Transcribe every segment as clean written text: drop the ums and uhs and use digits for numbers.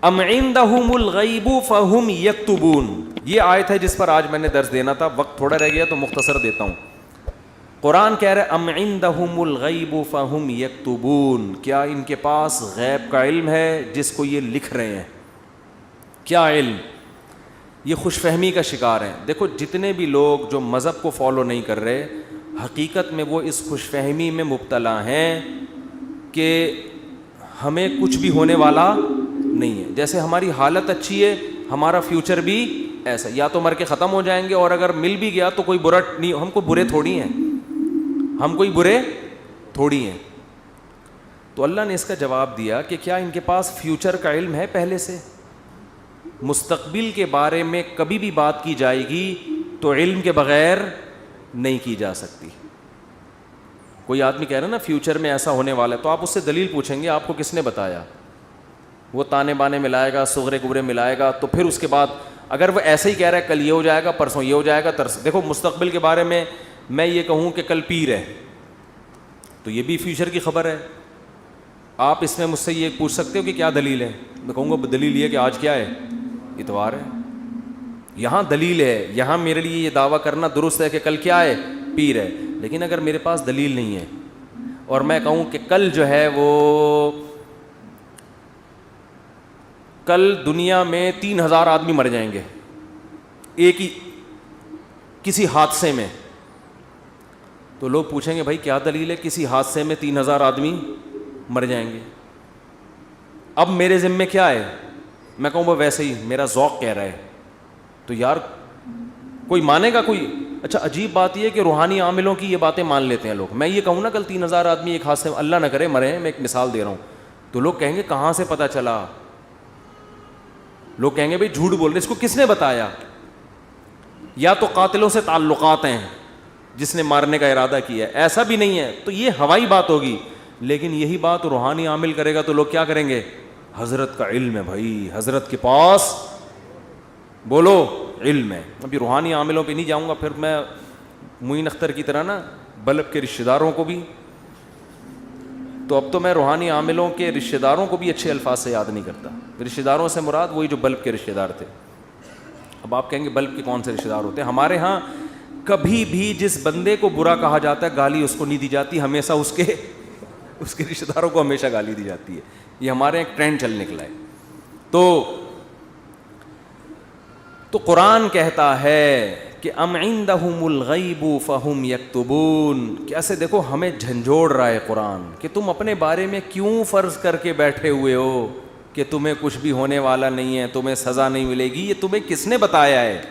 ام عندهم الغیب فہم یکتبون. یہ آیت ہے جس پر آج میں نے درس دینا تھا, وقت تھوڑا رہ گیا تو مختصر دیتا ہوں. قرآن کہہ رہا ہے ام عندهم الغیب فہم یکتبون, کیا ان کے پاس غیب کا علم ہے جس کو یہ لکھ رہے ہیں. کیا علم؟ یہ خوش فہمی کا شکار ہیں. دیکھو جتنے بھی لوگ جو مذہب کو فالو نہیں کر رہے, حقیقت میں وہ اس خوش فہمی میں مبتلا ہیں کہ ہمیں کچھ بھی ہونے والا نہیں ہے. جیسے ہماری حالت اچھی ہے, ہمارا فیوچر بھی ایسا, یا تو مر کے ختم ہو جائیں گے, اور اگر مل بھی گیا تو کوئی برا نہیں, ہم کوئی برے تھوڑی ہیں, ہم کوئی برے تھوڑی ہیں. تو اللہ نے اس کا جواب دیا کہ کیا ان کے پاس فیوچر کا علم ہے پہلے سے؟ مستقبل کے بارے میں کبھی بھی بات کی جائے گی تو علم کے بغیر نہیں کی جا سکتی. کوئی آدمی کہہ رہا ہے نا فیوچر میں ایسا ہونے والا ہے, تو آپ اس سے دلیل پوچھیں گے آپ کو کس نے بتایا؟ وہ تانے بانے ملائے گا, صغرے کبرے ملائے گا, تو پھر اس کے بعد اگر وہ ایسے ہی کہہ رہا ہے کل یہ ہو جائے گا, پرسوں یہ ہو جائے گا, دیکھو مستقبل کے بارے میں یہ کہوں کہ کل پیر ہے تو یہ بھی فیوچر کی خبر ہے. آپ اس میں مجھ سے یہ پوچھ سکتے ہو کہ کیا دلیل ہے, میں کہوں گا دلیل یہ کہ آج کیا ہے, اتوار ہے. یہاں دلیل ہے, یہاں میرے لیے یہ دعویٰ کرنا درست ہے کہ کل کیا ہے, پیر ہے. لیکن اگر میرے پاس دلیل نہیں ہے اور میں کہوں کہ کل جو ہے وہ کل دنیا میں 3000 آدمی مر جائیں گے ایک ہی کسی حادثے میں, تو لوگ پوچھیں گے بھائی کیا دلیل ہے کسی حادثے میں 3000 آدمی مر جائیں گے. اب میرے ذمے کیا ہے, میں کہوں وہ ویسے ہی میرا ذوق کہہ رہا ہے, تو یار کوئی مانے گا کوئی؟ اچھا عجیب بات یہ ہے کہ روحانی عاملوں کی یہ باتیں مان لیتے ہیں لوگ. میں یہ کہوں نا کل 3000 آدمی ایک حادثے میں, اللہ نہ کرے مرے ہیں, میں ایک مثال دے رہا ہوں, تو لوگ کہیں گے کہاں سے پتہ چلا؟ لوگ کہیں گے بھائی جھوٹ بول رہے, اس کو کس نے بتایا؟ یا تو قاتلوں سے تعلقات ہیں جس نے مارنے کا ارادہ کیا ہے, ایسا بھی نہیں ہے تو یہ ہوائی بات ہوگی. لیکن یہی بات روحانی عامل کرے گا تو لوگ کیا کریں گے, حضرت کا علم ہے بھائی, حضرت کے پاس بولو علم ہے. ابھی روحانی عاملوں پہ نہیں جاؤں گا, پھر میں معین اختر کی طرح نا بلب کے رشتہ داروں کو بھی, تو اب تو میں روحانی عاملوں کے رشتہ داروں کو بھی اچھے الفاظ سے یاد نہیں کرتا. رشتہ داروں سے مراد وہی جو بلب کے رشتہ دار تھے. اب آپ کہیں گے بلب کے کون سے رشتہ دار ہوتے ہیں؟ ہمارے ہاں کبھی بھی جس بندے کو برا کہا جاتا ہے گالی اس کو نہیں دی جاتی, ہمیشہ اس کے رشتہ داروں کو ہمیشہ گالی دی جاتی ہے. یہ ہمارے ایک ٹرینڈ چل نکلا ہے. تو قرآن کہتا ہے کہ ام عندہم الغیب فہم یکتبون. کیسے دیکھو ہمیں جھنجھوڑ رہا ہے قرآن کہ تم اپنے بارے میں کیوں فرض کر کے بیٹھے ہوئے ہو کہ تمہیں کچھ بھی ہونے والا نہیں ہے, تمہیں سزا نہیں ملے گی. یہ تمہیں کس نے بتایا ہے؟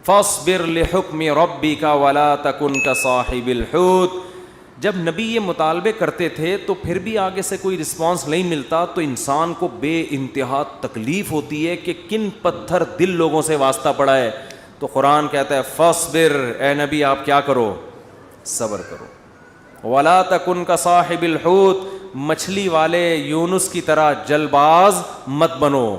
فاصبر لحکم ربک ولا تکن کصاحب الحوت. جب نبی یہ مطالبے کرتے تھے تو پھر بھی آگے سے کوئی رسپانس نہیں ملتا تو انسان کو بے انتہا تکلیف ہوتی ہے کہ کن پتھر دل لوگوں سے واسطہ پڑا ہے. تو قرآن کہتا ہے فاصبر, اے نبی آپ کیا کرو, صبر کرو. ولا تکن کصاحب الحوت, مچھلی والے یونس کی طرح جلباز مت بنو.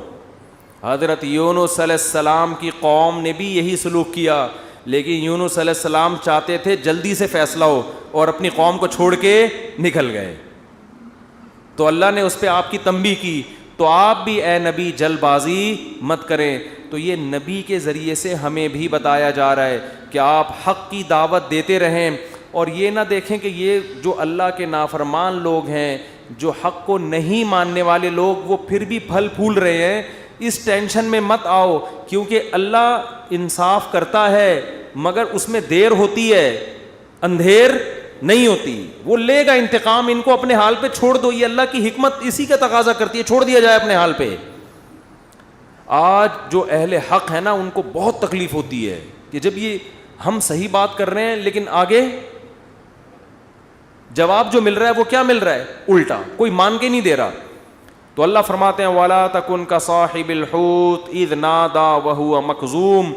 حضرت یونس علیہ السلام کی قوم نے بھی یہی سلوک کیا, لیکن یونس علیہ السلام چاہتے تھے جلدی سے فیصلہ ہو اور اپنی قوم کو چھوڑ کے نکل گئے. تو اللہ نے اس پہ آپ کی تنبیہ کی, تو آپ بھی اے نبی جلد بازی مت کریں. تو یہ نبی کے ذریعے سے ہمیں بھی بتایا جا رہا ہے کہ آپ حق کی دعوت دیتے رہیں, اور یہ نہ دیکھیں کہ یہ جو اللہ کے نافرمان لوگ ہیں, جو حق کو نہیں ماننے والے لوگ, وہ پھر بھی پھل پھول رہے ہیں. اس ٹینشن میں مت آؤ, کیونکہ اللہ انصاف کرتا ہے مگر اس میں دیر ہوتی ہے, اندھیر نہیں ہوتی. وہ لے گا انتقام, ان کو اپنے حال پہ چھوڑ دو. یہ اللہ کی حکمت اسی کا تقاضا کرتی ہے, چھوڑ دیا جائے اپنے حال پہ. آج جو اہل حق ہے نا ان کو بہت تکلیف ہوتی ہے کہ جب یہ ہم صحیح بات کر رہے ہیں لیکن آگے جواب جو مل رہا ہے وہ کیا مل رہا ہے, الٹا, کوئی مان کے نہیں دے رہا. تو اللہ فرماتے ہیں وَلَا تَكُنْ كَصَاحِبِ الْحُوتِ إِذْ نَادَى وَهُوَ مَكْظُومٌ.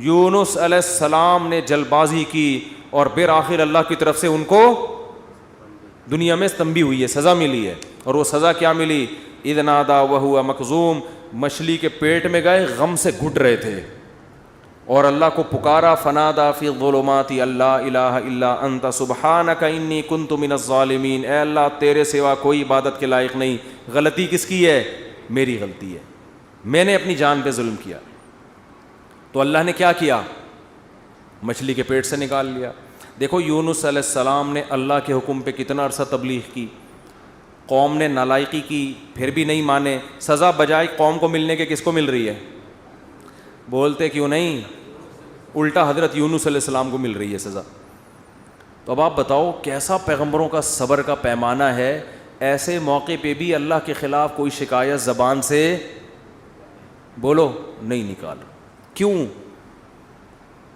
یونس علیہ السلام نے جلد بازی کی اور بالآخر اللہ کی طرف سے ان کو دنیا میں تنبیہ ہوئی ہے, سزا ملی ہے. اور وہ سزا کیا ملی؟ اذ نادا وہو مخزوم, مچھلی کے پیٹ میں گئے, غم سے گھٹ رہے تھے اور اللہ کو پکارا. فنادا فی الظلمات اللہ الہ الا انت سبحانک انی کنت من الظالمین. اے اللہ تیرے سوا کوئی عبادت کے لائق نہیں. غلطی کس کی ہے؟ میری غلطی ہے, میں نے اپنی جان پہ ظلم کیا. تو اللہ نے کیا کیا؟ مچھلی کے پیٹ سے نکال لیا. دیکھو یونس علیہ السلام نے اللہ کے حکم پہ کتنا عرصہ تبلیغ کی, قوم نے نالائقی کی, پھر بھی نہیں مانے. سزا بجائے قوم کو ملنے کے کس کو مل رہی ہے؟ بولتے کیوں نہیں؟ الٹا حضرت یونس علیہ السلام کو مل رہی ہے سزا. تو اب آپ بتاؤ کیسا پیغمبروں کا صبر کا پیمانہ ہے. ایسے موقع پہ بھی اللہ کے خلاف کوئی شکایت زبان سے بولو نہیں نکال. کیوں؟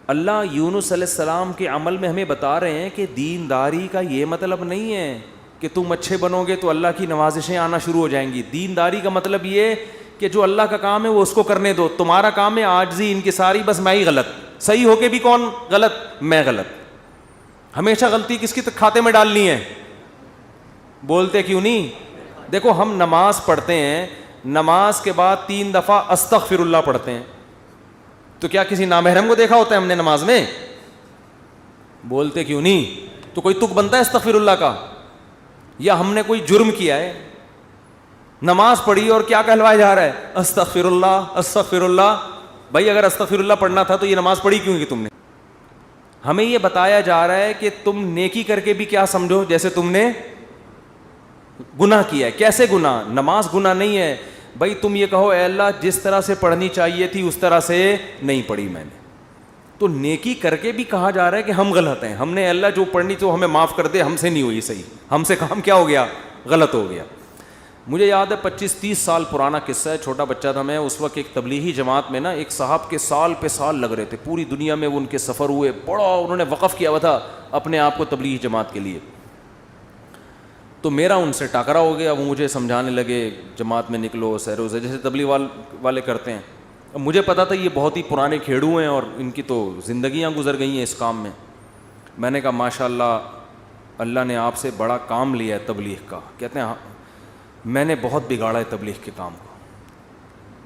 اللہ یونس علیہ السلام کے عمل میں ہمیں بتا رہے ہیں کہ دینداری کا یہ مطلب نہیں ہے کہ تم اچھے بنو گے تو اللہ کی نوازشیں آنا شروع ہو جائیں گی. دینداری کا مطلب یہ کہ جو اللہ کا کام ہے وہ اس کو کرنے دو. تمہارا کام ہے عاجزی انکساری, بس میں ہی غلط, صحیح ہو کے بھی کون غلط؟ میں غلط. ہمیشہ غلطی کس کی کھاتے میں ڈالنی ہے؟ بولتے کیوں نہیں؟ دیکھو ہم نماز پڑھتے ہیں, نماز کے بعد 3 دفعہ استغفر اللہ پڑھتے ہیں, تو کیا کسی نامحرم کو دیکھا ہوتا ہے ہم نے نماز میں؟ بولتے کیوں نہیں؟ تو کوئی تک بنتا ہے استغفر اللہ کا؟ یا ہم نے کوئی جرم کیا ہے, نماز پڑھی اور کیا کہلوایا جا رہا ہے؟ استغفر اللہ استغفر اللہ. بھائی اگر استغفر اللہ پڑھنا تھا تو یہ نماز پڑھی کیوں کی تم نے؟ ہمیں یہ بتایا جا رہا ہے کہ تم نیکی کر کے بھی کیا سمجھو جیسے تم نے گناہ کیا ہے. کیسے گناہ؟ نماز گناہ نہیں ہے. بھائی تم یہ کہو اے اللہ جس طرح سے پڑھنی چاہیے تھی اس طرح سے نہیں پڑھی میں نے, تو نیکی کر کے بھی کہا جا رہا ہے کہ ہم غلط ہیں. ہم نے اے اللہ جو پڑھنی تو ہمیں معاف کر دے, ہم سے نہیں ہوئی صحیح, ہم سے کام کیا ہو گیا؟ غلط ہو گیا. مجھے یاد ہے 25-30 سال پرانا قصہ ہے, چھوٹا بچہ تھا میں اس وقت. ایک تبلیغی جماعت میں نا ایک صاحب کے سال پہ سال لگ رہے تھے, پوری دنیا میں وہ ان کے سفر ہوئے, بڑا انہوں نے وقف کیا ہوا تھا اپنے آپ کو تبلیغی جماعت کے لیے. تو میرا ان سے ٹاکرا ہو گیا. وہ مجھے سمجھانے لگے جماعت میں نکلو سیروزہ جیسے تبلیغ والے کرتے ہیں. اب مجھے پتا تھا یہ بہت ہی پرانے کھیڑو ہیں اور ان کی تو زندگیاں گزر گئی ہیں اس کام میں. میں نے کہا ماشاء اللہ اللہ نے آپ سے بڑا کام لیا ہے تبلیغ کا. کہتے ہیں میں نے بہت بگاڑا ہے تبلیغ کے کام کو.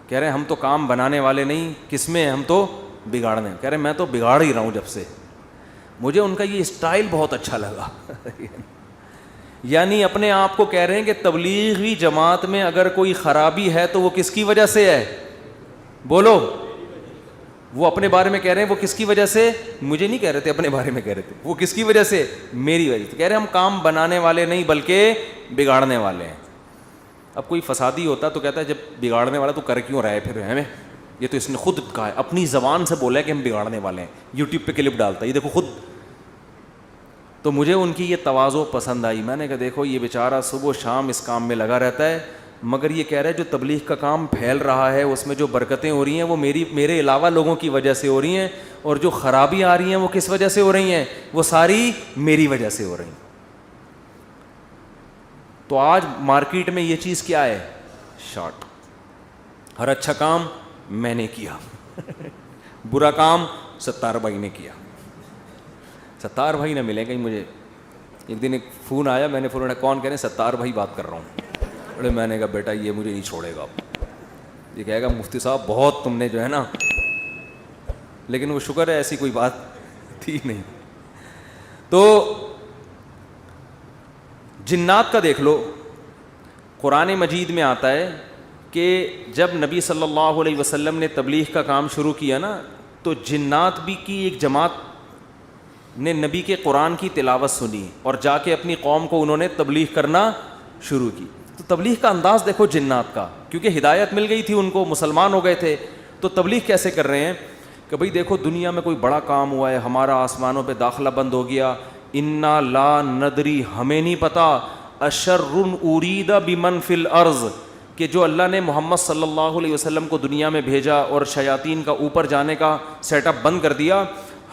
کہہ رہے ہیں ہم تو کام بنانے والے نہیں, کس میں ہم تو بگاڑنے. کہہ رہے ہیں میں تو بگاڑ ہی رہا ہوں جب سے. مجھے ان کا یہ اسٹائل بہت اچھا لگا. یعنی اپنے آپ کو کہہ رہے ہیں کہ تبلیغی جماعت میں اگر کوئی خرابی ہے تو وہ کس کی وجہ سے ہے؟ بولو. وہ اپنے بارے میں کہہ رہے ہیں وہ کس کی وجہ سے, مجھے نہیں کہہ رہے تھے اپنے بارے میں کہہ رہے تھے, وہ کس کی وجہ سے؟ میری وجہ سے. کہہ رہے ہیں ہم کام بنانے والے نہیں بلکہ بگاڑنے والے ہیں. اب کوئی فسادی ہوتا تو کہتا ہے جب بگاڑنے والا تو کر کیوں رہا ہے پھر ہمیں؟ یہ تو اس نے خود کہا ہے, اپنی زبان سے بولا ہے کہ ہم بگاڑنے والے ہیں. یوٹیوب پہ کلپ ڈالتا ہے, یہ دیکھو خود. تو مجھے ان کی یہ تواضع پسند آئی. میں نے کہا دیکھو یہ بیچارہ صبح و شام اس کام میں لگا رہتا ہے, مگر یہ کہہ رہا ہے جو تبلیغ کا کام پھیل رہا ہے اس میں جو برکتیں ہو رہی ہیں وہ میرے علاوہ لوگوں کی وجہ سے ہو رہی ہیں, اور جو خرابی آ رہی ہیں وہ کس وجہ سے ہو رہی ہیں؟ وہ ساری میری وجہ سے ہو رہی ہیں. تو آج مارکیٹ میں یہ چیز کیا ہے؟ شارٹ. ہر اچھا کام میں نے کیا, برا کام ستار بھائی نے کیا. ستار بھائی نہ ملے کہیں مجھے. ایک دن ایک فون آیا, میں نے فون اٹھایا, کون؟ کہہ رہے ہیں ستار بھائی بات کر رہا ہوں. بڑے میں نے کہا بیٹا یہ مجھے نہیں چھوڑے گا, یہ کہے گا مفتی صاحب بہت تم نے جو ہے نا, لیکن وہ شکر ہے ایسی کوئی بات تھی نہیں. تو جنات کا دیکھ لو, قرآن مجید میں آتا ہے کہ جب نبی صلی اللہ علیہ وسلم نے تبلیغ کا کام شروع کیا نا, تو جنات بھی کی ایک جماعت نے نبی کے قرآن کی تلاوت سنی اور جا کے اپنی قوم کو انہوں نے تبلیغ کرنا شروع کی. تو تبلیغ کا انداز دیکھو جنات کا, کیونکہ ہدایت مل گئی تھی ان کو, مسلمان ہو گئے تھے. تو تبلیغ کیسے کر رہے ہیں کہ بھئی دیکھو دنیا میں کوئی بڑا کام ہوا ہے, ہمارا آسمانوں پہ داخلہ بند ہو گیا, انا لا ندری ہمیں نہیں پتا, اشر ارید بمن فی الارض کہ جو اللہ نے محمد صلی اللہ علیہ وسلم کو دنیا میں بھیجا اور شیاطین کا اوپر جانے کا سیٹ اپ بند کر دیا,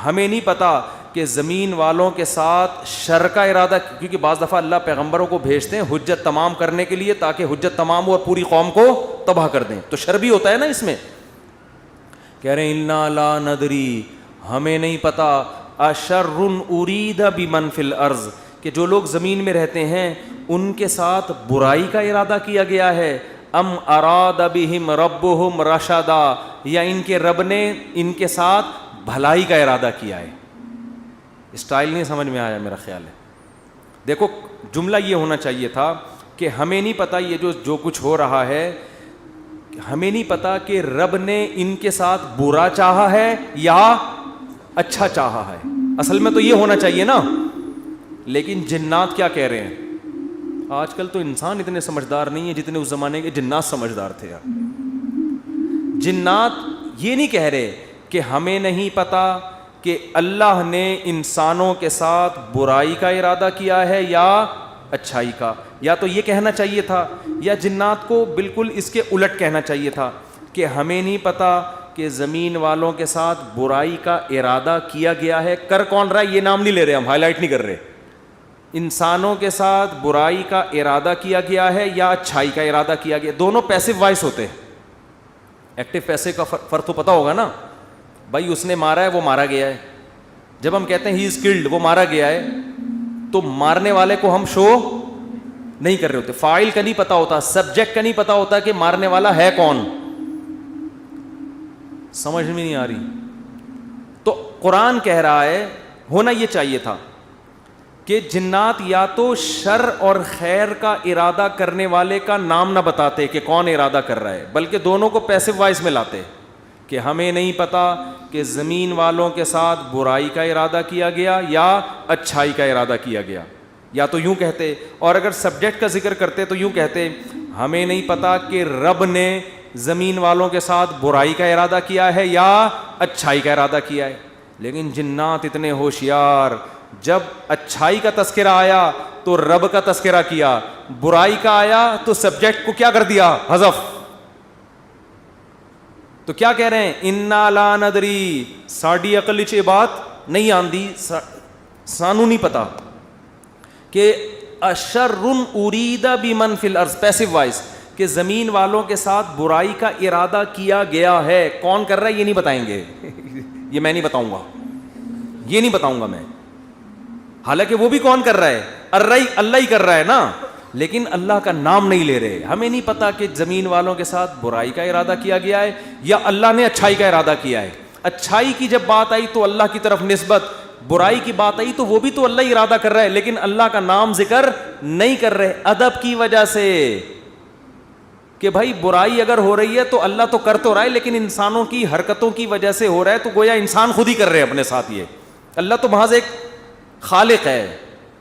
ہمیں نہیں پتا کہ زمین والوں کے ساتھ شر کا ارادہ, کیونکہ بعض دفعہ اللہ پیغمبروں کو بھیجتے ہیں حجت تمام کرنے کے لیے تاکہ حجت تمام ہو اور پوری قوم کو تباہ کر دیں, تو شر بھی ہوتا ہے نا اس میں. کہہ رہے ہیں انا لا ندری ہمیں نہیں پتا, اشر ارید بمن فی الارض کہ جو لوگ زمین میں رہتے ہیں ان کے ساتھ برائی کا ارادہ کیا گیا ہے, ام اراد بہم ربہم رشدا یا ان کے رب نے ان کے ساتھ بھلائی کا ارادہ کیا ہے. اسٹائل نہیں سمجھ میں آیا میرا خیال ہے. دیکھو جملہ یہ ہونا چاہیے تھا کہ ہمیں نہیں پتہ یہ جو کچھ ہو رہا ہے ہمیں نہیں پتا کہ رب نے ان کے ساتھ برا چاہا ہے یا اچھا چاہا ہے. اصل میں تو یہ ہونا چاہیے نا. لیکن جنات کیا کہہ رہے ہیں؟ آج کل تو انسان اتنے سمجھدار نہیں ہے جتنے اس زمانے کے جنات سمجھدار تھے یار. جنات یہ نہیں کہہ رہے کہ ہمیں نہیں پتا کہ اللہ نے انسانوں کے ساتھ برائی کا ارادہ کیا ہے یا اچھائی کا. یا تو یہ کہنا چاہیے تھا, یا جنات کو بالکل اس کے الٹ کہنا چاہیے تھا کہ ہمیں نہیں پتا کہ زمین والوں کے ساتھ برائی کا ارادہ کیا گیا ہے. کر کون رہا ہے یہ نام نہیں لے رہے, ہم ہائی لائٹ نہیں کر رہے. انسانوں کے ساتھ برائی کا ارادہ کیا گیا ہے یا اچھائی کا ارادہ کیا گیا. دونوں پیسو وائس ہوتے ہیں. ایکٹیو پیسے کا فرق تو پتا ہوگا نا. بھائی اس نے مارا ہے, وہ مارا گیا ہے. جب ہم کہتے ہیں ہی از کلڈ, وہ مارا گیا ہے, تو مارنے والے کو ہم شو نہیں کر رہے ہوتے. فاعل کا نہیں پتا ہوتا, سبجیکٹ کا نہیں پتا ہوتا کہ مارنے والا ہے کون. سمجھ میں نہیں آ رہی. تو قرآن کہہ رہا ہے ہونا یہ چاہیے تھا کہ جنات یا تو شر اور خیر کا ارادہ کرنے والے کا نام نہ بتاتے کہ کون ارادہ کر رہا ہے, بلکہ دونوں کو پیسو وائس میں لاتے کہ ہمیں نہیں پتا کہ زمین والوں کے ساتھ برائی کا ارادہ کیا گیا یا اچھائی کا ارادہ کیا گیا. یا تو یوں کہتے, اور اگر سبجیکٹ کا ذکر کرتے تو یوں کہتے ہمیں نہیں پتا کہ رب نے زمین والوں کے ساتھ برائی کا ارادہ کیا ہے یا اچھائی کا ارادہ کیا ہے. لیکن جنات اتنے ہوشیار, جب اچھائی کا تذکرہ آیا تو رب کا تذکرہ کیا, برائی کا آیا تو سبجیکٹ کو کیا کر دیا, حذف. تو کیا کہہ رہے ہیں, انا لا ندری, ساڈی عقل چ بات نہیں آندی, سانو نہیں پتا کہ اشر ارید بمن فی الارض, پیسو وائس, کہ زمین والوں کے ساتھ برائی کا ارادہ کیا گیا ہے. کون کر رہا ہے یہ نہیں بتائیں گے. یہ میں نہیں بتاؤں گا, یہ نہیں بتاؤں گا میں. حالانکہ وہ بھی کون کر رہا ہے, اللہ ہی کر رہا ہے نا, لیکن اللہ کا نام نہیں لے رہے. ہمیں نہیں پتا کہ زمین والوں کے ساتھ برائی کا ارادہ کیا گیا ہے یا اللہ نے اچھائی کا ارادہ کیا ہے. اچھائی کی جب بات آئی تو اللہ کی طرف نسبت, برائی کی بات آئی تو وہ بھی تو اللہ ہی ارادہ کر رہا ہے, لیکن اللہ کا نام ذکر نہیں کر رہے. ادب کی وجہ سے کہ بھائی برائی اگر ہو رہی ہے تو اللہ تو کر تو رہا ہے, لیکن انسانوں کی حرکتوں کی وجہ سے ہو رہا ہے, تو گویا انسان خود ہی کر رہے ہیں اپنے ساتھ. یہ اللہ تو محض ایک خالق ہے,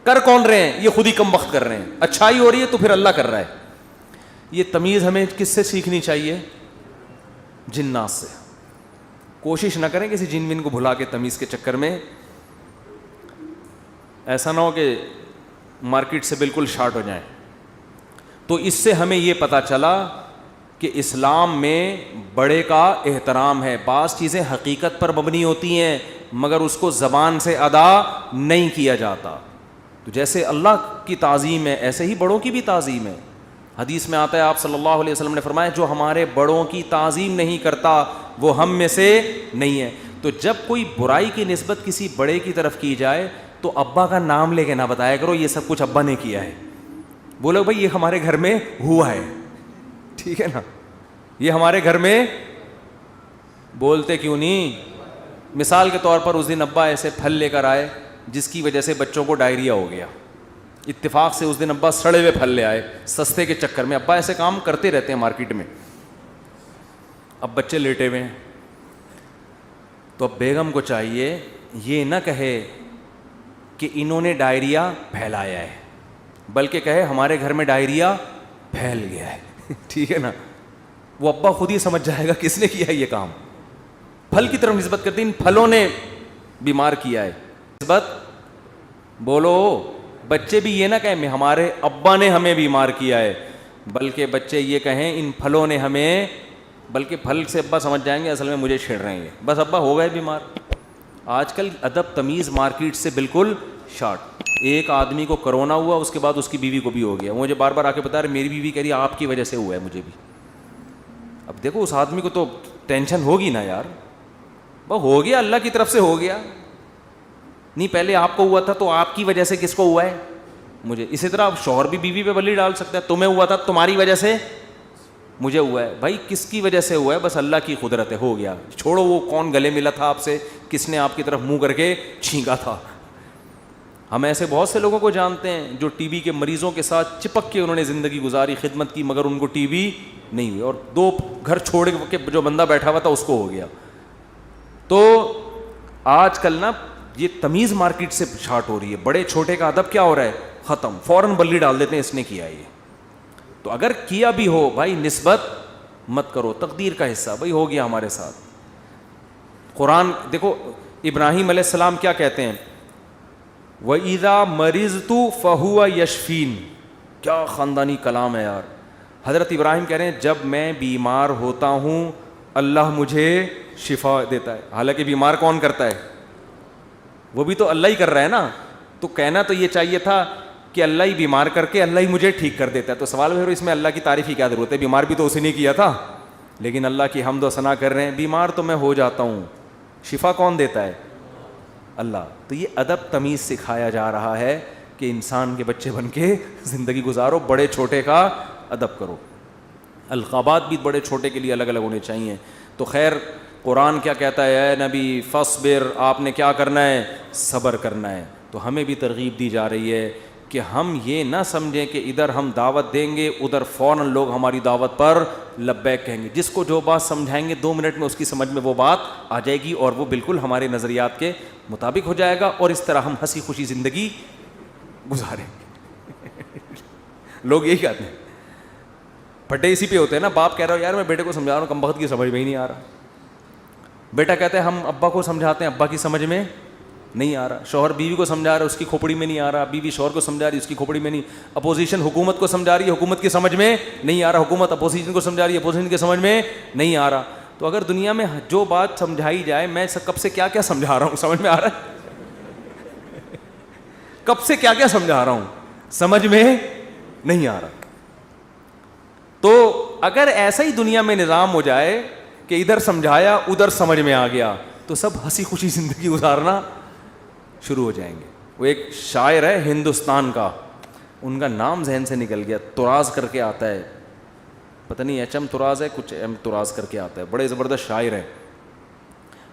کر کون رہے ہیں, یہ خود ہی کم وقت کر رہے ہیں. اچھائی ہو رہی ہے تو پھر اللہ کر رہا ہے. یہ تمیز ہمیں کس سے سیکھنی چاہیے, جنات سے. کوشش نہ کریں کسی جن ون کو بھلا کے تمیز کے چکر میں, ایسا نہ ہو کہ مارکیٹ سے بالکل شارٹ ہو جائیں. تو اس سے ہمیں یہ پتہ چلا کہ اسلام میں بڑے کا احترام ہے. بعض چیزیں حقیقت پر مبنی ہوتی ہیں مگر اس کو زبان سے ادا نہیں کیا جاتا. تو جیسے اللہ کی تعظیم ہے ایسے ہی بڑوں کی بھی تعظیم ہے. حدیث میں آتا ہے, آپ صلی اللہ علیہ وسلم نے فرمایا جو ہمارے بڑوں کی تعظیم نہیں کرتا وہ ہم میں سے نہیں ہے. تو جب کوئی برائی کی نسبت کسی بڑے کی طرف کی جائے تو ابا کا نام لے کے نہ بتایا کرو یہ سب کچھ ابا نے کیا ہے. بولو بھائی یہ ہمارے گھر میں ہوا ہے, ٹھیک ہے نا, یہ ہمارے گھر میں. بولتے کیوں نہیں؟ مثال کے طور پر اس دن ابا ایسے پھل لے کر آئے جس کی وجہ سے بچوں کو ڈائریا ہو گیا. اتفاق سے اس دن ابا سڑے ہوئے پھل لے آئے سستے کے چکر میں. ابا ایسے کام کرتے رہتے ہیں مارکیٹ میں. اب بچے لیٹے ہوئے ہیں تو اب بیگم کو چاہیے یہ نہ کہے کہ انہوں نے ڈائریا پھیلایا ہے, بلکہ کہے ہمارے گھر میں ڈائریا پھیل گیا ہے. ٹھیک ہے نا, وہ ابا خود ہی سمجھ جائے گا کس نے کیا یہ کام. پھل کی طرف نسبت کرتے ان پھلوں نے بیمار کیا ہے. نسبت بولو, بچے بھی یہ نہ کہیں ہمارے ابا نے ہمیں بیمار کیا ہے, بلکہ بچے یہ کہیں ان پھلوں نے ہمیں, بلکہ پھل سے ابا سمجھ جائیں گے اصل میں مجھے چھیڑ رہے ہیں, بس ابا ہو گئے بیمار. آج کل ادب تمیز مارکیٹ سے بالکل شارٹ. ایک آدمی کو کرونا ہوا, اس کے بعد اس کی بیوی کو بھی ہو گیا. مجھے بار بار آ کے بتا رہے میری بیوی کہہ رہی آپ کی وجہ سے ہوا ہے مجھے بھی. اب دیکھو اس آدمی کو تو ٹینشن ہوگی نا یار, وہ ہو گیا اللہ کی طرف سے ہو گیا, نہیں پہلے آپ کو ہوا تھا تو آپ کی وجہ سے کس کو ہوا ہے, مجھے. اسی طرح شوہر بھی بیوی پہ بلی ڈال سکتا ہے, تمہیں ہوا تھا تمہاری وجہ سے مجھے ہوا ہے. بھائی کس کی وجہ سے ہوا ہے, بس اللہ کی قدرت ہے, ہو گیا. چھوڑو وہ کون گلے ملا تھا آپ سے, کس نے آپ کی طرف منہ کر کے چھینکا تھا. ہم ایسے بہت سے لوگوں کو جانتے ہیں جو ٹی بی کے مریضوں کے ساتھ چپک کے انہوں نے زندگی گزاری, خدمت کی, مگر ان کو ٹی بی نہیں ہوئی, اور 2 گھر چھوڑ کے جو بندہ بیٹھا ہوا تھا اس کو ہو گیا. تو آج کل نا یہ تمیز مارکیٹ سے شارٹ ہو رہی ہے, بڑے چھوٹے کا ادب کیا ہو رہا ہے, ختم, فوراً بلی ڈال دیتے ہیں اس نے کیا یہ. تو اگر کیا بھی ہو بھائی نسبت مت کرو, تقدیر کا حصہ بھائی ہو گیا ہمارے ساتھ. قرآن دیکھو ابراہیم علیہ السلام کیا کہتے ہیں, وَإِذَا مَرِضْتُ فَهُوَ يَشْفِينِ, کیا خاندانی کلام ہے یار. حضرت ابراہیم کہہ رہے ہیں جب میں بیمار ہوتا ہوں اللہ مجھے شفا دیتا ہے. حالانکہ بیمار کون کرتا ہے, وہ بھی تو اللہ ہی کر رہا ہے نا. تو کہنا تو یہ چاہیے تھا کہ اللہ ہی بیمار کر کے اللہ ہی مجھے ٹھیک کر دیتا ہے. تو سوال ہے اس میں اللہ کی تعریف کی کیا ضرورت ہے, بیمار بھی تو اسی نے کیا تھا. لیکن اللہ کی حمد و ثنا کر رہے ہیں, بیمار تو میں ہو جاتا ہوں, شفا کون دیتا ہے, اللہ. تو یہ ادب تمیز سکھایا جا رہا ہے کہ انسان کے بچے بن کے زندگی گزارو, بڑے چھوٹے کا ادب کرو. القابات بھی بڑے چھوٹے کے لیے الگ الگ ہونے چاہیے. تو خیر قرآن کیا کہتا ہے, اے نبی فاصبر, آپ نے کیا کرنا ہے, صبر کرنا ہے. تو ہمیں بھی ترغیب دی جا رہی ہے کہ ہم یہ نہ سمجھیں کہ ادھر ہم دعوت دیں گے ادھر فوراً لوگ ہماری دعوت پر لبیک کہیں گے. جس کو جو بات سمجھائیں گے 2 منٹ میں اس کی سمجھ میں وہ بات آ جائے گی اور وہ بالکل ہمارے نظریات کے مطابق ہو جائے گا, اور اس طرح ہم ہنسی خوشی زندگی گزاریں گے. لوگ یہی کہتے ہیں, پھٹے اسی پہ ہوتے ہیں نا. باپ کہہ رہا ہو یار میں بیٹے کو سمجھا رہا ہوں, کم وقت کی سمجھ میں ہی نہیں آ رہا. بیٹا کہتے ہیں ہم ابا کو سمجھاتے ہیں, ابا کی سمجھ میں نہیں آ رہا. شوہر بیوی کو سمجھا رہا ہے, اس کی کھوپڑی میں نہیں آ رہا. بیوی شوہر کو سمجھا رہی ہے, اس کی کھوپڑی میں نہیں. اپوزیشن حکومت کو سمجھا رہی ہے, حکومت کی سمجھ میں نہیں آ رہا. حکومت اپوزیشن کو سمجھا رہی ہے, اپوزیشن کی سمجھ میں نہیں آ رہا. تو اگر دنیا میں جو بات سمجھائی جائے, میں کب سے کیا کیا سمجھا رہا ہوں, سمجھ میں آ رہا ہے, کب سے کیا کیا سمجھا رہا ہوں, سمجھ میں نہیں آ رہا. تو اگر ایسا ہی دنیا میں نظام ہو جائے کہ ادھر سمجھایا ادھر سمجھ میں آ گیا, تو سب ہنسی خوشی زندگی گزارنا شروع ہو جائیں گے. وہ ایک شاعر ہے ہندوستان کا, ان کا نام ذہن سے نکل گیا, طراز کر کے آتا ہے, پتہ نہیں ایچ ایم طراز ہے, کچھ ایم طراز کر کے آتا ہے, بڑے زبردست شاعر ہیں.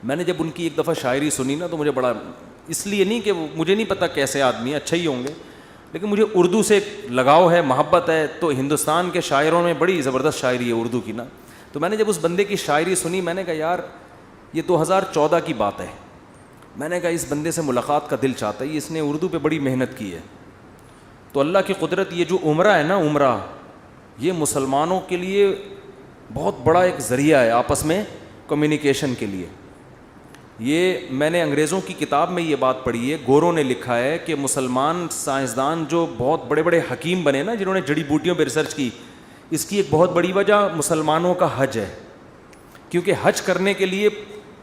میں نے جب ان کی ایک دفعہ شاعری سنی نا تو مجھے بڑا, اس لیے نہیں کہ مجھے نہیں پتہ کیسے آدمی ہیں, اچھا ہی ہوں گے, لیکن مجھے اردو سے لگاؤ ہے, محبت ہے. تو ہندوستان کے شاعروں میں بڑی زبردست شاعری ہے اردو کی نا. تو میں نے جب اس بندے کی شاعری سنی, میں نے کہا یار یہ 2014 کی بات ہے. میں نے کہا اس بندے سے ملاقات کا دل چاہتا ہے, اس نے اردو پہ بڑی محنت کی ہے. تو اللہ کی قدرت, یہ جو عمرہ ہے نا, عمرہ یہ مسلمانوں کے لیے بہت بڑا ایک ذریعہ ہے آپس میں کمیونیکیشن کے لیے. یہ میں نے انگریزوں کی کتاب میں یہ بات پڑھی ہے, گوروں نے لکھا ہے کہ مسلمان سائنسدان جو بہت بڑے بڑے حکیم بنے نا, جنہوں نے جڑی بوٹیوں پہ ریسرچ کی, اس کی ایک بہت بڑی وجہ مسلمانوں کا حج ہے. کیونکہ حج کرنے کے لیے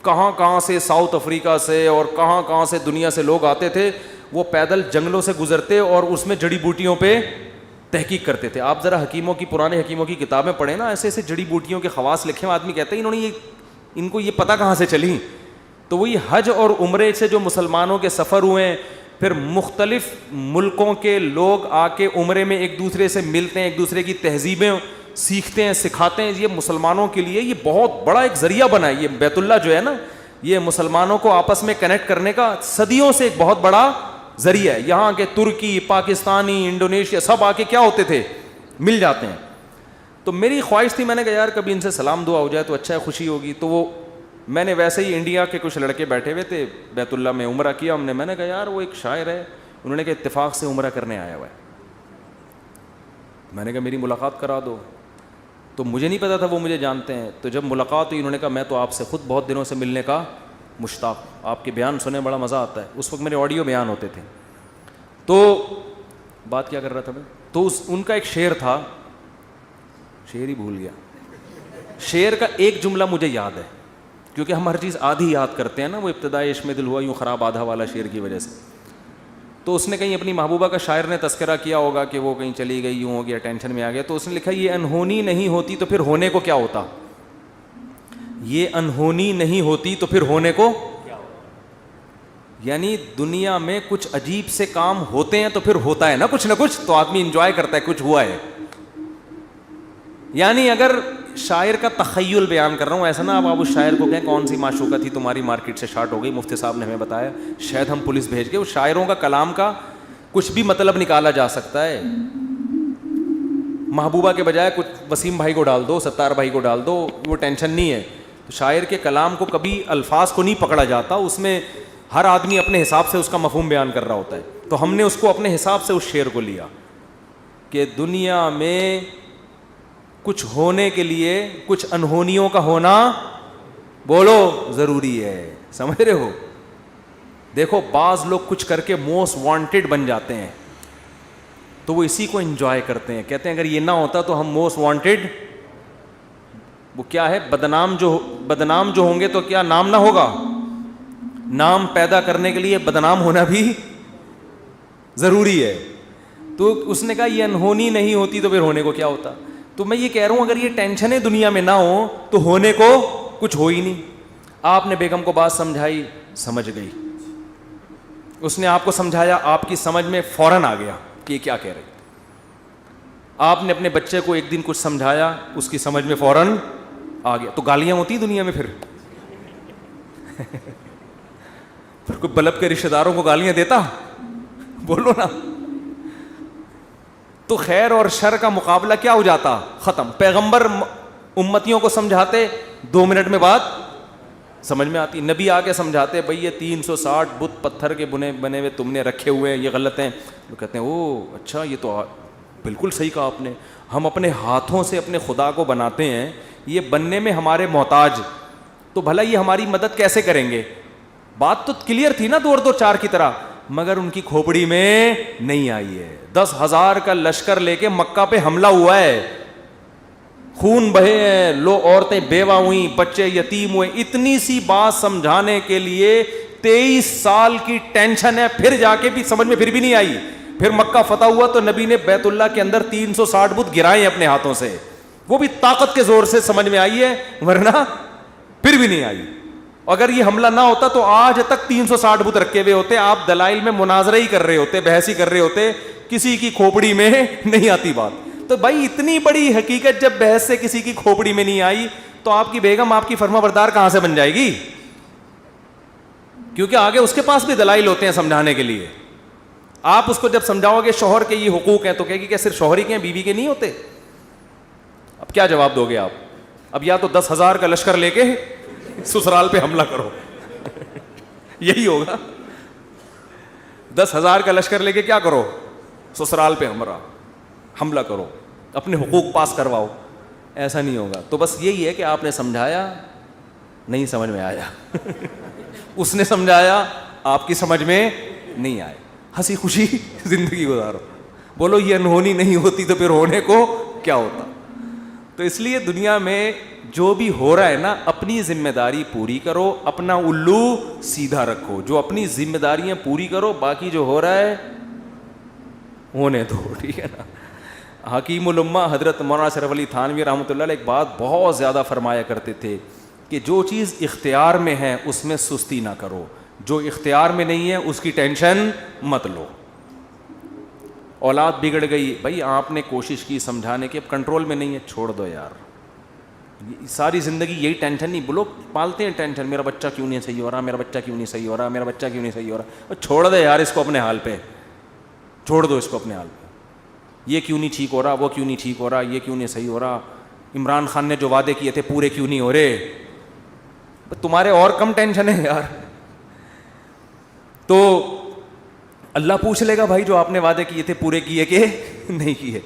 کہاں کہاں سے, ساؤتھ افریقہ سے اور کہاں کہاں سے دنیا سے لوگ آتے تھے. وہ پیدل جنگلوں سے گزرتے اور اس میں جڑی بوٹیوں پہ تحقیق کرتے تھے. آپ ذرا حکیموں کی, پرانے حکیموں کی کتابیں پڑھیں نا, ایسے ایسے جڑی بوٹیوں کے خواص لکھے ہوئے, آدمی کہتے ہیں انہوں نے ان کو یہ پتہ کہاں سے چلی. تو وہی حج اور عمرے سے جو مسلمانوں کے سفر ہوئے ہیں, پھر مختلف ملکوں کے لوگ آ کے عمرے میں ایک دوسرے سے ملتے ہیں, ایک دوسرے کی تہذیبیں سیکھتے ہیں, سکھاتے ہیں. یہ مسلمانوں کے لیے یہ بہت بڑا ایک ذریعہ بنا ہے. یہ بیت اللہ جو ہے نا, یہ مسلمانوں کو آپس میں کنیکٹ کرنے کا صدیوں سے ایک بہت بڑا ذریعہ ہے. یہاں کے ترکی, پاکستانی, انڈونیشیا سب آ کے کیا ہوتے تھے, مل جاتے ہیں. تو میری خواہش تھی, میں نے کہا یار کبھی ان سے سلام دعا ہو جائے تو اچھا ہے, خوشی ہوگی. تو وہ میں نے ویسے ہی, انڈیا کے کچھ لڑکے بیٹھے ہوئے تھے, بیت اللہ میں عمرہ کیا ہم نے. میں نے کہا یار وہ ایک شاعر ہے, انہوں نے کہا اتفاق سے عمرہ کرنے آیا ہوا ہے. میں نے کہا میری ملاقات کرا دو. تو مجھے نہیں پتا تھا وہ مجھے جانتے ہیں. تو جب ملاقات ہوئی, انہوں نے کہا میں تو آپ سے خود بہت دنوں سے ملنے کا مشتاق, آپ کے بیان سنے بڑا مزہ آتا ہے. اس وقت میرے آڈیو بیان ہوتے تھے. تو بات کیا کر رہا تھا میں, تو ان کا ایک شعر تھا, شعر ہی بھول گیا. شعر کا ایک جملہ مجھے یاد ہے, کیونکہ ہم ہر چیز آدھی یاد کرتے ہیں نا. وہ ابتدائی عشق میں دل ہوا یوں خراب آدھا والا شعر کی وجہ سے. تو اس نے کہیں اپنی محبوبہ کا, شاعر نے تذکرہ کیا ہوگا کہ وہ کہیں چلی گئی, یوں ہو گیا, ٹینشن میں آ گیا. تو اس نے لکھا یہ انہونی نہیں ہوتی تو پھر ہونے کو کیا ہوتا, یہ انہونی نہیں ہوتی تو پھر ہونے کو کیا ہوتا. یعنی دنیا میں کچھ عجیب سے کام ہوتے ہیں تو پھر ہوتا ہے نا کچھ نہ کچھ, تو آدمی انجوائے کرتا ہے کچھ ہوا ہے. یعنی اگر شاعر کا تخیل بیان کر رہا ہوں, ایسا نا آپ اس شاعر کو کہیں کون سی معشوقہ تھی تمہاری مارکیٹ سے شارٹ ہو گئی, مفتی صاحب نے ہمیں بتایا, شاید ہم پولیس بھیج کے. وہ شاعروں کا کلام کا کچھ بھی مطلب نکالا جا سکتا ہے. محبوبہ کے بجائے کچھ وسیم بھائی کو ڈال دو, ستار بھائی کو ڈال دو, وہ ٹینشن نہیں ہے. تو شاعر کے کلام کو کبھی الفاظ کو نہیں پکڑا جاتا, اس میں ہر آدمی اپنے حساب سے اس کا مفہوم بیان کر رہا ہوتا ہے. تو ہم نے اس کو اپنے حساب سے اس شعر کو لیا کہ دنیا میں کچھ ہونے کے لیے کچھ انہونیوں کا ہونا بولو ضروری ہے. سمجھ رہے ہو؟ دیکھو بعض لوگ کچھ کر کے موسٹ وانٹیڈ بن جاتے ہیں تو وہ اسی کو انجوائے کرتے ہیں, کہتے ہیں اگر یہ نہ ہوتا تو ہم موسٹ وانٹیڈ, وہ کیا ہے, بدنام جو ہوں گے تو کیا نام نہ ہوگا. نام پیدا کرنے کے لیے بدنام ہونا بھی ضروری ہے. تو اس نے کہا یہ انہونی نہیں ہوتی تو پھر ہونے کو کیا ہوتا. تو میں یہ کہہ رہا ہوں اگر یہ ٹینشنیں دنیا میں نہ ہوں تو ہونے کو کچھ ہو ہی نہیں. آپ نے بیگم کو بات سمجھائی, سمجھ گئی, اس نے آپ کو سمجھایا, آپ کی سمجھ میں فوراً آ گیا کہ یہ کیا کہہ رہے. آپ نے اپنے بچے کو ایک دن کچھ سمجھایا, اس کی سمجھ میں فوراً آ گیا. تو گالیاں ہوتی دنیا میں پھر کوئی بلب کے رشتہ داروں کو گالیاں دیتا, بولو نا. تو خیر اور شر کا مقابلہ کیا ہو جاتا, ختم. پیغمبر امتیوں کو سمجھاتے, 2 منٹ میں بات سمجھ میں آتی. نبی آ کے سمجھاتے بھئی یہ 360 بت پتھر کے بنے ہوئے تم نے رکھے ہوئے ہیں, یہ غلط ہیں. وہ کہتے ہیں او اچھا یہ تو بالکل صحیح کہا آپ نے, ہم اپنے ہاتھوں سے اپنے خدا کو بناتے ہیں, یہ بننے میں ہمارے محتاج, تو بھلا یہ ہماری مدد کیسے کریں گے. بات تو کلیئر تھی نا 2 اور 4 کی طرح, مگر ان کی کھوپڑی میں نہیں آئی ہے. 10,000 کا لشکر لے کے مکہ پہ حملہ ہوا ہے, خون بہے ہیں, لو عورتیں بیوہ ہوئیں, بچے یتیم ہوئے. اتنی سی بات سمجھانے کے لیے 23 سال کی ٹینشن ہے, پھر جا کے بھی سمجھ میں پھر بھی نہیں آئی. پھر مکہ فتح ہوا تو نبی نے بیت اللہ کے اندر 360 بت گرائے اپنے ہاتھوں سے, وہ بھی طاقت کے زور سے سمجھ میں آئی ہے, ورنہ پھر بھی نہیں آئی. اگر یہ حملہ نہ ہوتا تو آج تک 360 بت رکھے ہوئے ہوتے, آپ دلائل میں مناظرہ ہی کر رہے ہوتے, بحث ہی کر رہے ہوتے, کسی کی کھوپڑی میں نہیں آتی بات. تو بھائی اتنی بڑی حقیقت جب بحث سے کسی کی کھوپڑی میں نہیں آئی تو آپ کی بیگم آپ کی فرما بردار کہاں سے بن جائے گی, کیونکہ آگے اس کے پاس بھی دلائل ہوتے ہیں سمجھانے کے لیے. آپ اس کو جب سمجھاؤ گے شوہر کے یہ حقوق ہیں تو کہے گی کہ صرف شوہر ہی کے ہیں, بیوی کے نہیں ہوتے. اب کیا جواب دو گے آپ؟ اب یا تو 10,000 کا لشکر لے کے سسرال پہ حملہ کرو یہی ہوگا. 10,000 کا لشکر لے کے کیا کرو, سسرال پہ حملہ کرو, اپنے حقوق پاس کرواؤ. ایسا نہیں ہوگا. تو بس یہی ہے کہ آپ نے سمجھایا, نہیں سمجھ میں آیا اس نے سمجھایا, آپ کی سمجھ میں نہیں آئے. ہنسی خوشی زندگی گزارو. بولو یہ انہونی نہیں ہوتی تو پھر ہونے کو کیا ہوتا. تو اس لیے دنیا میں جو بھی ہو رہا ہے نا, اپنی ذمہ داری پوری کرو, اپنا الو سیدھا رکھو. جو اپنی ذمہ داریاں پوری کرو, باقی جو ہو رہا ہے ہونے دو, ٹھیک ہے نا. حکیم الامہ حضرت مولانا اشرف علی تھانوی رحمۃ اللہ علیہ ایک بات بہت زیادہ فرمایا کرتے تھے کہ جو چیز اختیار میں ہے اس میں سستی نہ کرو, جو اختیار میں نہیں ہے اس کی ٹینشن مت لو. اولاد بگڑ گئی, بھائی آپ نے کوشش کی سمجھانے کی, اب کنٹرول میں نہیں ہے, چھوڑ دو یار. ساری زندگی یہی ٹینشن, نہیں لوگ پالتے ہیں ٹینشن, میرا بچہ کیوں نہیں صحیح ہو رہا, میرا بچہ کیوں نہیں صحیح ہو رہا, میرا بچہ کیوں نہیں صحیح ہو رہا. چھوڑ دے یار اس کو اپنے حال پہ, چھوڑ دو اس کو اپنے حال پہ. یہ کیوں نہیں ٹھیک ہو رہا, وہ کیوں نہیں ٹھیک ہو رہا, یہ کیوں نہیں صحیح ہو رہا, عمران خان نے جو وعدے کیے تھے پورے کیوں نہیں ہو رہے. تمہارے اور کم ٹینشن ہے یار. تو اللہ پوچھ لے گا بھائی جو آپ نے وعدے کیے تھے پورے کیے کہ نہیں کیے.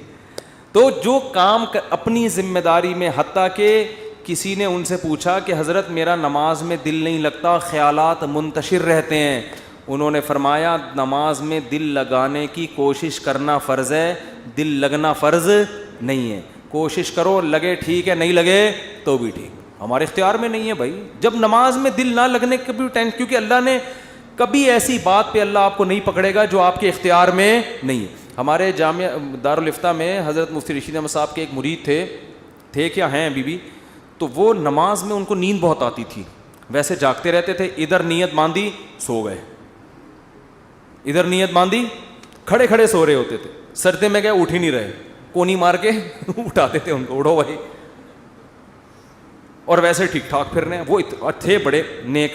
تو جو کام اپنی ذمہ داری میں, حتیٰ کہ کسی نے ان سے پوچھا کہ حضرت میرا نماز میں دل نہیں لگتا, خیالات منتشر رہتے ہیں. انہوں نے فرمایا نماز میں دل لگانے کی کوشش کرنا فرض ہے, دل لگنا فرض نہیں ہے. کوشش کرو, لگے ٹھیک ہے, نہیں لگے تو بھی ٹھیک, ہمارے اختیار میں نہیں ہے بھائی. جب نماز میں دل نہ لگنے کا بھی ٹینشن, کیونکہ اللہ نے کبھی ایسی بات پہ اللہ آپ کو نہیں پکڑے گا جو آپ کے اختیار میں نہیں ہے. ہمارے جامعہ دارالفتہ میں حضرت مفتی رشید احمد صاحب کے ایک مرید تھے کیا ہیں ابھی بھی, تو وہ نماز میں ان کو نیند بہت آتی تھی, ویسے جاگتے رہتے تھے, ادھر نیت باندھی سو گئے, ادھر نیت باندھی کھڑے کھڑے سو رہے ہوتے تھے, سردے میں گئے اٹھ ہی نہیں رہے, کونی مار کے اٹھاتے تھے ان کو, اٹھو بھائی, اور ویسے ٹھیک ٹھاک پھر رہے ہیں. وہ تھے بڑے نیک,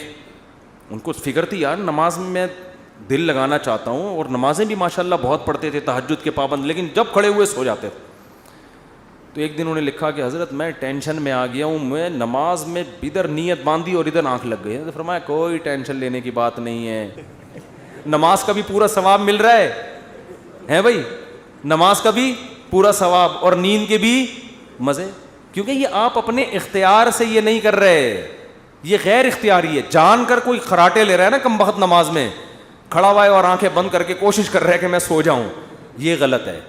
ان کو فکر تھی یار نماز میں دل لگانا چاہتا ہوں. اور نمازیں بھی ماشاءاللہ بہت پڑھتے تھے, تہجد کے پابند, لیکن جب کھڑے ہوئے سو جاتے تھے. تو ایک دن انہوں نے لکھا کہ حضرت میں ٹینشن میں آ گیا ہوں, میں نماز میں ادھر نیت باندھی اور ادھر آنکھ لگ گئی. تو فرمایا کوئی ٹینشن لینے کی بات نہیں ہے, نماز کا بھی پورا ثواب مل رہا ہے بھائی, نماز کا بھی پورا ثواب اور نیند کے بھی مزے. کیونکہ یہ آپ اپنے اختیار سے یہ نہیں کر رہے, یہ غیر اختیاری ہے. جان کر کوئی خراٹے لے رہا ہے نا کم بخت نماز میں, کھڑا ہوا ہے اور آنکھیں بند کر کے کوشش کر رہا ہے کہ میں سو جاؤں, یہ غلط ہے.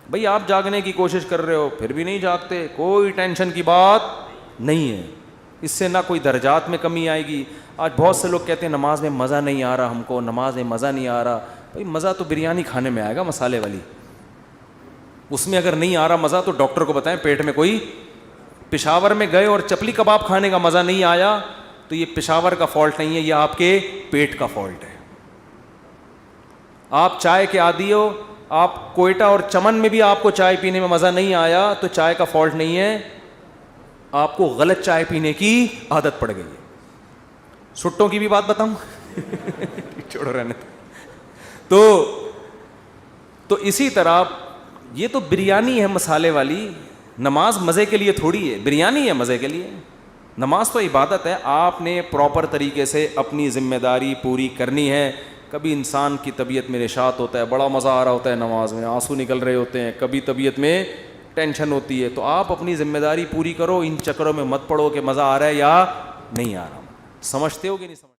بھائی آپ جاگنے کی کوشش کر رہے ہو پھر بھی نہیں جاگتے, کوئی ٹینشن کی بات نہیں ہے, اس سے نہ کوئی درجات میں کمی آئے گی. آج بہت سے لوگ کہتے ہیں نماز میں مزہ نہیں آ رہا, ہم کو نماز میں مزہ نہیں آ رہا. بھائی مزہ تو بریانی کھانے میں آئے گا مسالے والی, اس میں اگر نہیں آ رہا مزہ تو ڈاکٹر کو بتائیں. پیٹ میں کوئی پشاور میں گئے اور چپلی کباب کھانے کا مزہ نہیں آیا تو یہ پشاور کا فالٹ نہیں ہے, یہ آپ کے پیٹ کا فالٹ ہے. آپ چائے کے عادی ہو, آپ کوئٹہ اور چمن میں بھی آپ کو چائے پینے میں مزہ نہیں آیا تو چائے کا فالٹ نہیں ہے, آپ کو غلط چائے پینے کی عادت پڑ گئی ہے. سٹوں کی بھی بات بتاؤں چھوڑو رہنے. تو اسی طرح یہ تو بریانی ہے مسالے والی, نماز مزے کے لیے تھوڑی ہے, بریانی ہے مزے کے لیے. نماز تو عبادت ہے, آپ نے پراپر طریقے سے اپنی ذمہ داری پوری کرنی ہے. کبھی انسان کی طبیعت میں نشاط ہوتا ہے, بڑا مزہ آ رہا ہوتا ہے نماز میں, آنسو نکل رہے ہوتے ہیں, کبھی طبیعت میں ٹینشن ہوتی ہے. تو آپ اپنی ذمہ داری پوری کرو, ان چکروں میں مت پڑو کہ مزہ آ رہا ہے یا نہیں آ رہا. سمجھتے ہو کہ نہیں سمجھتے؟